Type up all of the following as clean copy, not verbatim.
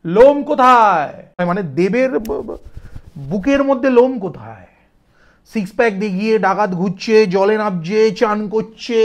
লোম কোথায়, মানে দেবের বুকের মধ্যে লোম কোথায়? সিক্স প্যাক দেখিয়ে ডাকাত ঘুরছে, জলে নামছে, চান করছে,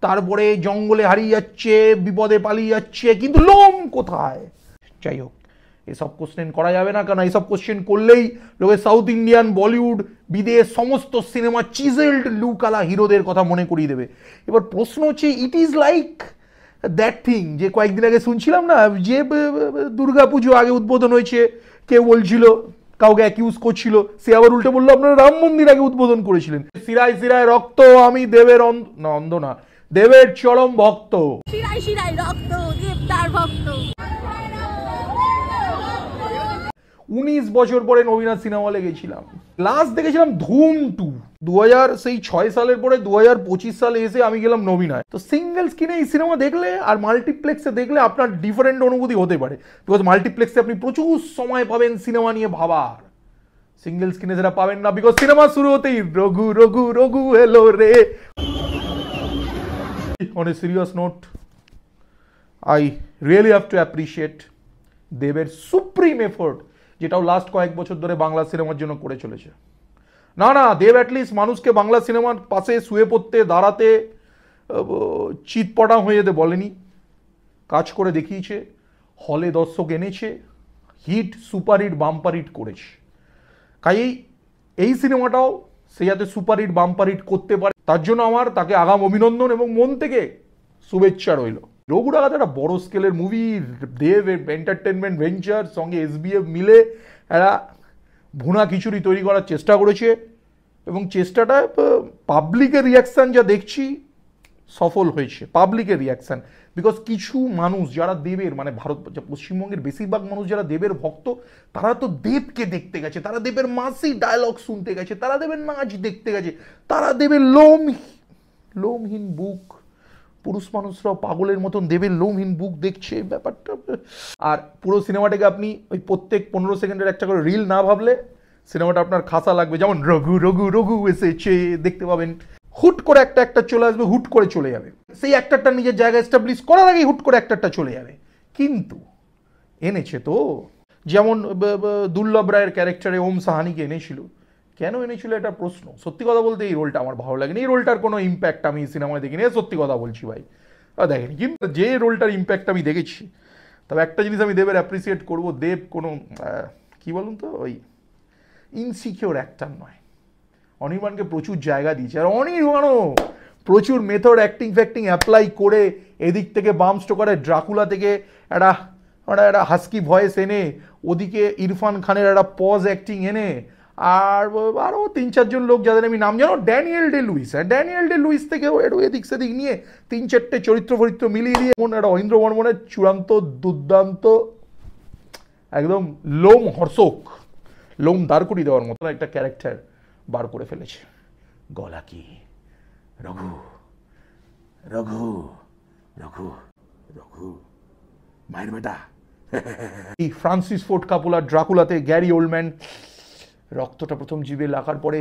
তারপরে জঙ্গলে হারিয়ে যাচ্ছে, বিপদে পালিয়ে যাচ্ছে, কিন্তু লোম কোথায়? যাই হোক, এসব কোশ্চেন করা যাবে না, কারণ এইসব কোশ্চেন করলেই লোকে সাউথ ইন্ডিয়ান, বলিউড, বিদেশ সমস্ত সিনেমা চিজেলড লুকালা হিরোদের কথা মনে করিয়ে দেবে। এবার প্রশ্ন হচ্ছে, it is like that thing যে কয়েকদিন আগে শুনছিলাম না, যে দুর্গাপুজো আগে উদ্বোধন হয়েছে, কেউ বলছিল, কাউকে অ্যাকিউজ করছিল, সে আবার উল্টে বললো আপনারা রাম মন্দির আগে উদ্বোধন করেছিলেন। শিরায় শিরায় রক্ত, আমি দেবের অন্ধ না, দেবের চরম ভক্ত। শিরায় শিরায় রক্ত, দেব তার ভক্ত। 19 বছর পরে নবীনা সিনেমা হলে গেছিলাম, লাস্ট দেখেছিলাম ধুম 2, 2006 সালের পরে 2025 সালে এসে আমি গেলাম নবীনায়। তো সিঙ্গেল স্ক্রিনে এই সিনেমা দেখলে আর মাল্টিপ্লেক্সে দেখলে আপনার ডিফারেন্ট অনুভূতি হতে পারে, বিকজ মাল্টিপ্লেক্সে আপনি প্রচুর সময় পাবেন সিনেমা নিয়ে ভাবার, সিঙ্গেল স্ক্রিনে সেটা পাবেন না, বিকজ সিনেমা শুরু হতেই রঘু রঘু রঘু হেলো রে। On a serious note, I really have to appreciate দেবের সুপ্রিম এফোর্ট, যেটাও লাস্ট কয়েক বছর ধরে বাংলা সিনেমার জন্য করে চলেছে। না না, দেব অ্যাটলিস্ট মানুষকে বাংলা সিনেমার পাশে শুয়ে পড়তে, দাঁড়াতে, চিৎপটা হয়ে যেতে বলেনি, কাজ করে দেখিয়েছে, হলে দর্শক এনেছে, হিট, সুপারহিট, বাম্পার হিট করেছে। কাজেই এই সিনেমাটাও সে যাতে সুপারহিট, বাম্পার হিট করতে পারে, তার জন্য আমার তাকে আগাম অভিনন্দন এবং মন থেকে শুভেচ্ছা রইল। রঘু ডাকাত একটা বড় স্কেলের মুভি, দেব এন্টারটেনমেন্ট ভেঞ্চার সঙ্গে এসবিএফ মিলে একটা ভুনা খিচুড়ি তৈরি করার চেষ্টা করেছে, এবং চেষ্টাটা পাবলিকের রিয়াকশান যা দেখছি সফল হয়েছে। পাবলিকের রিয়াকশান, বিকজ কিছু মানুষ যারা দেবের, মানে ভারত পশ্চিমবঙ্গের বেশিরভাগ মানুষ যারা দেবের ভক্ত, তারা তো দেবকে দেখতে গেছে, তারা দেবের মাসি ডায়লগ শুনতে গেছে, তারা দেবের নাচ দেখতে গেছে, তারা দেবের লোমহীন বুক, পুরুষ মানুষরাও পাগলের মতন দেবের লোমহীন বুক দেখছে ব্যাপারটা। আর পুরো সিনেমাটাকে আপনি ওই প্রত্যেক 15 সেকেন্ডের একটা করে রিল না ভাবলে সিনেমাটা আপনার খাসা লাগবে, যেমন রঘু রঘু রঘু এসেছে দেখতে পাবেন, হুট করে একটা চলে আসবে, হুট করে চলে যাবে, সেই অ্যাক্টরটা নিজের জায়গায় এস্টাবলিশ করার আগেই হুট করে একটা চলে যাবে, কিন্তু এনেছে তো। যেমন দুর্লভ রায়ের ক্যারেক্টারে ওম সাহানিকে এনেছিল, কেন এনেছিল এটা প্রশ্ন। সত্যি কথা বলতে এই রোলটা আমার ভালো লাগেনি, এই রোলটার কোনো ইম্প্যাক্ট আমি সিনেমায় দেখিনি, সত্যি কথা বলছি ভাই, দেখেনি। কিন্তু যে রোলটার ইম্প্যাক্ট আমি দেখেছি, তবে একটা জিনিস আমি দেবের অ্যাপ্রিসিয়েট করব, দেব কোনো কি বলুন তো ওই ইনসিকিওর অ্যাক্টর নয়। অনির্বাণকে প্রচুর জায়গা দিয়েছে, আর অনির্বাণও প্রচুর মেথড অ্যাক্টিং ফ্যাক্টিং অ্যাপ্লাই করে এদিক থেকে বাম স্টোকারের ড্রাকুলা থেকে একটা হাস্কি ভয়েস এনে, ওদিকে ইরফান খানের একটা পজ অ্যাক্টিং এনে, আর আরও 3-4 জন লোক যাদের আমি নাম জানো, ড্যানিয়েল ডে লুইস থেকেও একটু এদিক সেদিক নিয়ে 3-4টে চরিত্র মিলিয়ে দিয়ে এমন একটা অহিন্দ্র বর্মনের চূড়ান্ত দুর্দান্ত একদম লোম হর্ষক, লোম দাঁড় করিয়ে দেওয়ার মতন একটা ক্যারেক্টার বার করে ফেলেছে। গলা কি রঘু রঘু রঘু রঘু মায়ের বেটা। এই ফ্রান্সিস ফোর্ড কাপোলার ড্রাকুলাতে গ্যারি ওল্ডম্যান রক্তটা প্রথম জিভে লাগার পরে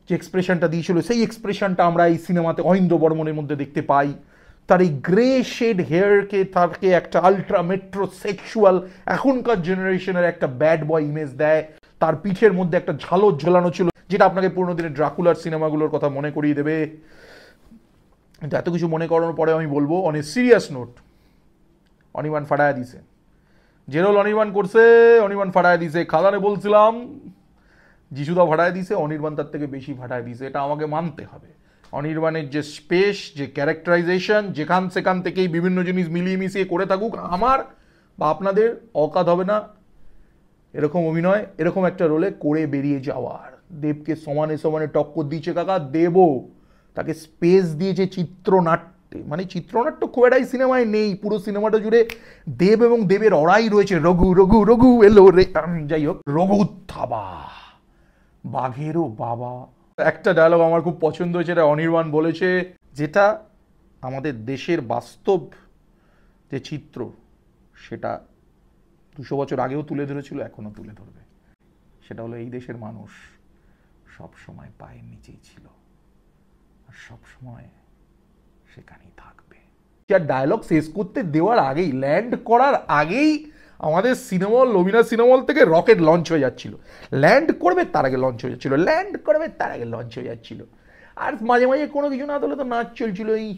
যে এক্সপ্রেশনটা দিয়েছিল, সেই এক্সপ্রেশনটা আমরা এই সিনেমাতে অহিন্দ্র বর্মনের মধ্যে দেখতে পাই। তার এই গ্রে শেড হেয়ারকে তাকে একটা আলট্রা মেট্রো সেক্সুয়াল এখনকার জেনারেশনের একটা ব্যাড বয় ইমেজ দেয়। তার পিঠের মধ্যে একটা ঝালর ঝোলানো ছিল, যেটা আপনাকে পুরনো দিনের ড্রাকুলার সিনেমাগুলোর কথা মনে করিয়ে দেবে। কিন্তু এত কিছু মনে করানোর পরে আমি বলবো, on a serious note, Anirban ফাটায়া দিছে, যে রোল অনির্বাণ করছে, অনির্বাণ ফাটায়া দিছে। খাদানে বলছিলাম যিশুদা ফাটায় দিছে, অনির্বাণ তার থেকে বেশি ফাটায় দিছে, এটা আমাকে মানতে হবে। অনির্বাণের যে স্পেস, যে ক্যারেক্টারাইজেশন, যেখান সেখান থেকেই বিভিন্ন জিনিস মিলিয়ে মিশিয়ে করে থাকুক, আমার বা আপনাদের অকাত হবে না এরকম অভিনয়, এরকম একটা রোলে করে বেরিয়ে যাওয়ার। দেবকে সমানে সমানে টক্কর দিয়েছে কাকা, দেবও তাকে স্পেস দিয়েছে চিত্রনাট্যে, মানে চিত্রনাট্য খুব একটাই সিনেমায় নেই, পুরো সিনেমাটা জুড়ে দেব এবং দেবের অড়াই রয়েছে, রঘু রঘু রঘু এলো রে। যাই হোক, রঘু থাবা বাঘেরও বাবা। একটা ডায়লগ আমার খুব পছন্দ হয়েছে, এটা অনির্বাণ বলেছে, যেটা আমাদের দেশের বাস্তব যে চিত্র, সেটা 200 বছর আগেও তুলে ধরেছিল, এখনো তুলে ধরবে। সেটা হলো, এই দেশের মানুষ সব সময় পায়ের নিচেই ছিল, আর সব সময় সেখানেই থাকবে। যার ডায়লগ শেষ করতে দেওয়ার আগেই, ল্যান্ড করার আগেই আমাদের cinema hall, Raveena cinema hall থেকে রকেট লঞ্চ হয়ে যাচ্ছিল, ল্যান্ড করবে তার আগে লঞ্চ হয়ে যাচ্ছিল, ল্যান্ড করবে তার আগে লঞ্চ হয়ে যাচ্ছিল। আর মাঝে মাঝে কোনো কিছু না হলে তো নাচ চলছিল। এই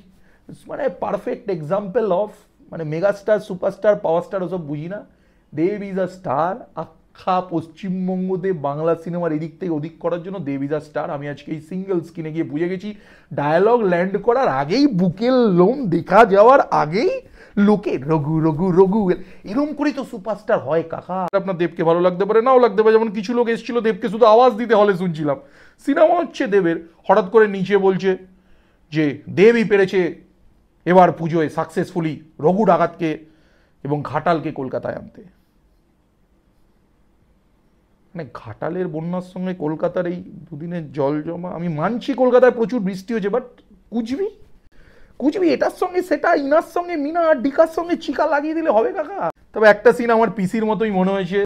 মানে পারফেক্ট এক্সাম্পল অফ মানে মেগাস্টার, সুপারস্টার, পাওয়ার স্টার ওসব বুঝি না, দেব ইজ আ স্টার। আখ্যা পশ্চিমবঙ্গতে বাংলা সিনেমার এদিক থেকে ওদিক করার জন্য দেব ইজ আ স্টার। আমি আজকে এই সিঙ্গেল স্ক্রিনে গিয়ে বুঝে গেছি, ডায়ালগ ল্যান্ড করার আগেই, বুকের লোম দেখা যাওয়ার আগেই লোকে রঘু রঘু রঘু, এরকম করেই তো সুপারস্টার হয় কাকা। আপনার দেবকে ভালো লাগতে পারে, নাও লাগতে পারে, যেমন কিছু লোক এসেছিল দেবকে শুধু আওয়াজ দিতে হলে শুনছিলাম, সিনেমা হচ্ছে দেবের, হঠাৎ করে নিচে বলছে যে দেবই পেরেছে এবার পুজোয় সাকসেসফুলি রঘু ডাকাতকে এবং ঘাটালকে কলকাতায় আনতে। মানে ঘাটালের বন্যার সঙ্গে কলকাতার এই দুদিনের জল জমা, আমি মানছি কলকাতায় প্রচুর বৃষ্টি হয়েছে, বাট কুচবি এটার সঙ্গে সেটা, ইনার সঙ্গে মিনা, আর ডিকার সঙ্গে চিকা লাগিয়ে দিলে হবে কাকা? তবে একটা সিন আমার পিসির মতোই মনে হয়েছে।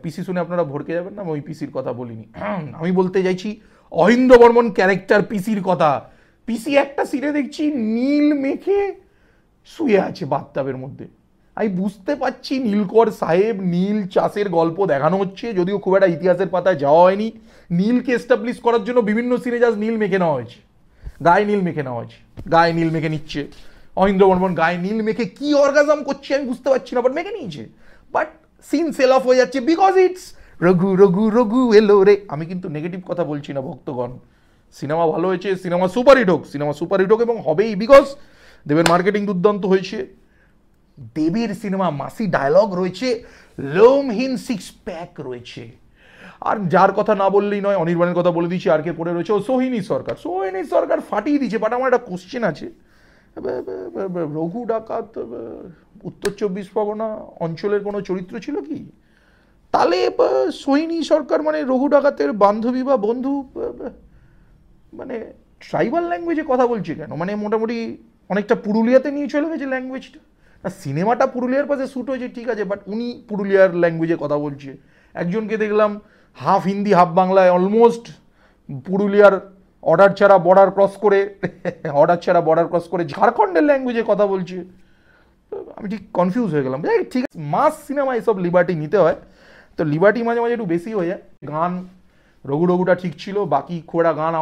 পিসি শুনে আপনারা ভড়কে যাবেন না, আমি ওই পিসির কথা বলিনি, আমি বলতে চাইছি অহিন্দ্র বর্মন ক্যারেক্টার পিসির কথা। পিসি একটা সিনে দেখছি নীল মেখে শুয়ে আছে বাথটাবের মধ্যে। আমি বুঝতে পারছি নীলকর সাহেব, নীল চাষের গল্প দেখানো হচ্ছে, যদিও খুব একটা ইতিহাসের পাতায় যাওয়া হয়নি। নীলকে এস্টাবলিশ করার জন্য বিভিন্ন সিনে জাস্ট নীল মেখে নেওয়া হয়েছে, গায়ে নীল মেখে নেওয়া হয়েছে, গায়ে নীল মেখে নিচ্ছে অহিন্দ্র বর্মন, গায়ে নীল মেখে কি অর্গাজম করছে আমি বুঝতে পারছি না, বাট মেখে নিয়েছে। বাট সিন সেল অফ হয়ে যাচ্ছে বিকজ ইটস রঘু রঘু রঘু এলো রে। আমি কিন্তু নেগেটিভ কথা বলছি না ভক্তগণ, সিনেমা ভালো হয়েছে, সিনেমা সুপারহিট হোক, সিনেমা সুপারহিট হোক, এবং হবেই, বিকজ দেবের মার্কেটিং দুর্দান্ত হয়েছে। দেবের সিনেমা মাসি ডায়লগ রয়েছে, লোমহীন সিক্স প্যাক রয়েছে। আর যার কথা না বললেই নয়, অনির্বাণের কথা বলে দিচ্ছি, আর কে পড়ে রয়েছে, ও সোহিনী সরকার। সোহিনী সরকার ফাটিয়ে দিচ্ছে। বাট আমার একটা কোশ্চেন আছে, রঘু ডাকাত উত্তর 24 পরগনা অঞ্চলের কোনো চরিত্র ছিল কি? তাহলে সোহিনী সরকার মানে রঘু ডাকাতের বান্ধবী বা বন্ধু, মানে ট্রাইবাল ল্যাঙ্গুয়েজে কথা বলছে কেন? মানে মোটামুটি অনেকটা পুরুলিয়াতে নিয়ে চলে গেছে ল্যাঙ্গুয়েজটা। না, সিনেমাটা পুরুলিয়ার পাশে শ্যুট হয়েছে ঠিক আছে, বাট উনি পুরুলিয়ার ল্যাঙ্গুয়েজে কথা বলছে। একজনকে দেখলাম হাফ হিন্দি হাফ বাংলায়, অলমোস্ট পুরুলিয়ার অর্ডার ছাড়া বর্ডার ক্রস করে ঝাড়খণ্ডের ল্যাঙ্গুয়েজে কথা বলছে। আমি ঠিক কনফিউজ হয়ে গেলাম। ঠিক আছে, মাস সিনেমা এসব লিবার্টি নিতে হয়, তো লিবার্টি মাঝে মাঝে একটু বেশি হয়ে যায়। গান রঘু রঘুটা ঠিক ছিল, বাকি খোড়া গান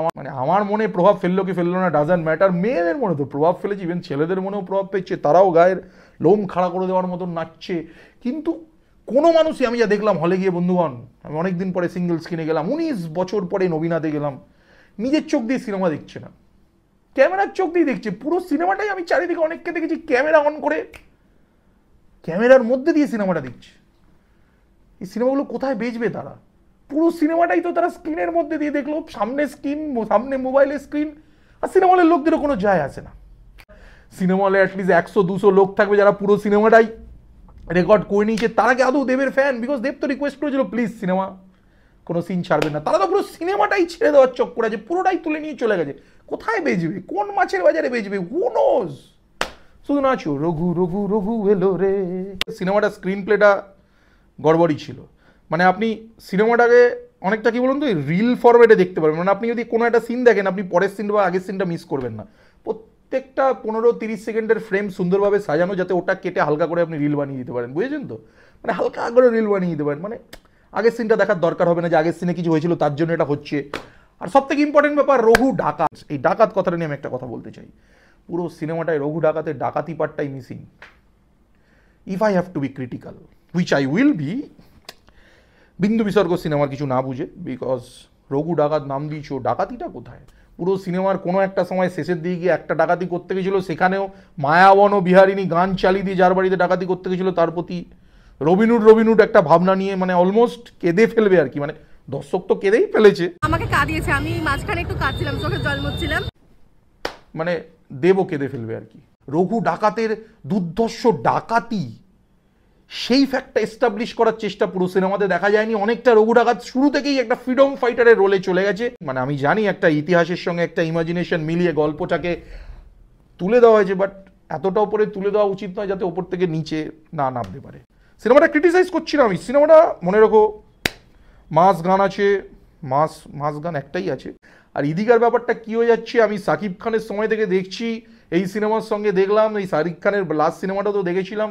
আমার মনে প্রভাব ফেললো কি ফেললো না ডাজন্ট ম্যাটার। মেয়েদের মনে তো প্রভাব ফেলেছে, ইভেন ছেলেদের মনেও প্রভাব পেয়েছে, তারাও গায়ের লোম খাড়া করে দেওয়ার মতন নাচছে। কিন্তু কোনো মানুষই, আমি যা দেখলাম হলে গিয়ে, বন্ধুগণ আমি অনেকদিন পরে সিঙ্গেল স্ক্রিনে গেলাম, 19 বছর পরে নবীনাতে গেলাম, নিজের চোখ দিয়ে সিনেমা দেখছে না, ক্যামেরার চোখ দিয়ে দেখছে পুরো সিনেমাটাই। আমি চারিদিকে অনেককে দেখেছি ক্যামেরা অন করে ক্যামেরার মধ্যে দিয়ে সিনেমাটা দেখছে। এই সিনেমাগুলো কোথায় বেচবে তারা? পুরো সিনেমাটাই তো তারা স্ক্রিনের মধ্যে দিয়ে দেখলো, সামনে স্ক্রিন, সামনে মোবাইলের স্ক্রিন, আর সিনেমা হলের লোকদেরও কোনো যায় আসে না। সিনেমা হলে অ্যাটলিস্ট 100-200 লোক থাকবে যারা পুরো সিনেমাটাই রেকর্ড করে নিয়েছে। তারা কি আদৌ দেবের ফ্যান? বিকজ দেব তো রিকোয়েস্ট করেছিল প্লিজ সিনেমা কোনো সিন ছাড়বেন না। তারা তো পুরো সিনেমাটাই ছেড়ে দেওয়ার চক্কর আছে, পুরোটাই তুলে নিয়ে চলে গেছে। কোথায় বেচবে? কোন মাছের বাজারে বেচবে? Who knows. শুধু নাচো রঘু রঘু রঘু এলো রে। সিনেমাটা স্ক্রিন প্লেটা গড়বড়ই ছিল। মানে আপনি সিনেমাটাকে অনেকটা কি বলুন তো, রিল ফরম্যাটে দেখতে পারবেন। মানে আপনি যদি কোনো একটা সিন দেখেন, আপনি পরের সিন বা আগের সিনটা মিস করবেন না। প্রত্যেকটা 15-30 সেকেন্ডের ফ্রেম সুন্দরভাবে সাজানো, যাতে ওটা কেটে হালকা করে আপনি রিল বানিয়ে দিতে পারেন, বুঝেছেন তো? মানে হালকা করে রিল বানিয়ে দিতে পারেন, মানে আগের সিনটা দেখার দরকার হবে না যে আগের সিনে কিছু হয়েছিল তার জন্য এটা হচ্ছে। আর সব থেকে ইম্পর্টেন্ট ব্যাপার, রঘু ডাকাত। এই ডাকাত কথাটা নিয়ে আমি একটা কথা বলতে চাই। পুরো সিনেমাটায় রঘু ডাকাতের ডাকাতি পার্টটাই missing. If I have to be critical, which I will be, বিন্দু বিসর্গ সিনেমার কিছু না বুঝে, বিকজ রঘু ডাকাত নাম দিয়েছো, ডাকাতিটা কোথায়? পুরো সিনেমার কোনো একটা সময় শেষের দিকে গিয়ে একটা ডাকাতি করতে গেছিলো, সেখানেও মায়াবন ও বিহারিণী গান চালিয়ে দিয়ে যার বাড়িতে ডাকাতি করতে গেছিলো তার প্রতি রবিনুড একটা ভাবনা নিয়ে, মানে অলমোস্ট কেঁদে ফেলবে আর কি। মানে দর্শক তো কেঁদেই ফেলেছে, আমাকে কাঁদিয়েছে, আমি মাঝখানে একটু কাঁদছিলাম, চোখে জল মুছছিলাম, মানে দেবও কেঁদে ফেলবে আর কি। রঘু ডাকাতের দুর্ধর্ষ ডাকাতি, সেই ফ্যাক্টটা এস্টাবলিশ করার চেষ্টা পুরো সিনেমাতে দেখা যায়নি। অনেকটা রঘু ডাকাত শুরু থেকেই একটা ফ্রিডম ফাইটারের রোলে চলে গেছে। মানে আমি জানি একটা ইতিহাসের সঙ্গে একটা ইমাজিনেশন মিলিয়ে গল্পটাকে তুলে দেওয়া হয়েছে, বাট এতটা উপরে তুলে দেওয়া উচিত নয় যাতে ওপর থেকে নিচে না নামতে পারে। সিনেমাটা ক্রিটিসাইজ করছি না আমি, সিনেমাটা মনে রাখো মাস গান আছে, মাস গান একটাই আছে। আর ইদিকার ব্যাপারটা কি হয়ে যাচ্ছে, আমি সাকিব খানের সময় থেকে দেখছি, এই সিনেমার সঙ্গে দেখলাম, এই শাহরুখ খানের লাস্ট সিনেমাটা তো দেখেছিলাম,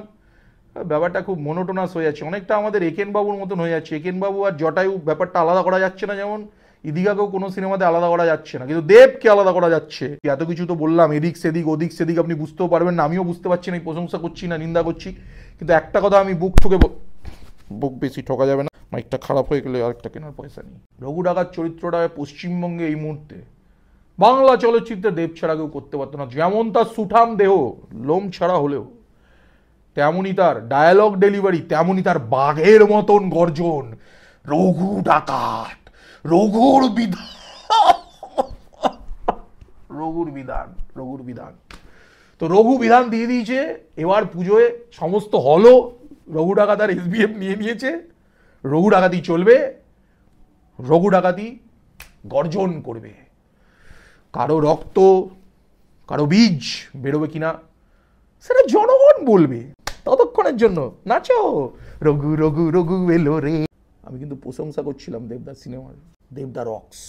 ব্যাপারটা খুব মনোটোনাস হয়ে যাচ্ছে, অনেকটা আমাদের একেন বাবুর মতন হয়ে যাচ্ছে। একেন বাবু আর জটায়ু ব্যাপারটা আলাদা করা যাচ্ছে না, যেমন ইদিকাকেও কোনো সিনেমাতে আলাদা করা যাচ্ছে না, কিন্তু দেবকে আলাদা করা যাচ্ছে। এত কিছু তো বললাম, এদিক সেদিক ওদিক সেদিক, আপনি বুঝতেও পারবেন না, আমিও বুঝতে পারছি না, এই প্রশংসা করছি না নিন্দা করছি, কিন্তু একটা কথা আমি বুক ঠুকে বুক বেশি ঠকা যাবে না, মাইকটা খারাপ হয়ে গেলে আরেকটা কেনার পয়সা নেই। রঘু ডাকাত চরিত্রটা পশ্চিমবঙ্গে এই মুহূর্তে বাংলা চলচ্চিত্রে দেব ছাড়া কেউ করতে পারতো না। যেমন তার সুঠাম দেহ, লোম ছাড়া হলেও, তেমনই তার ডায়ালগ ডেলিভারি, তেমনই তার বাঘের মতন গর্জন। রঘু ডাকাত, রঘুর বিধান, রঘুর বিধান, রঘুর বিধান। তো রঘু বিধান দিয়ে দিয়েছে, এবার পুজোয় সমস্ত হলও রঘু ডাকাত আর এসবিএফ নিয়ে নিয়েছে, রঘু ডাকাতি চলবে, রঘু ডাকাতি গর্জন করবে। কারো রক্ত, কারো বীজ বেরোবে কিনা সেটা জনগণ বলবে, ততক্ষণের জন্য নাচো রঘু রঘু রঘু এলো রে। আমি কিন্তু প্রশংসা করছিলাম দেবদার সিনেমার, দেবদা রক্স।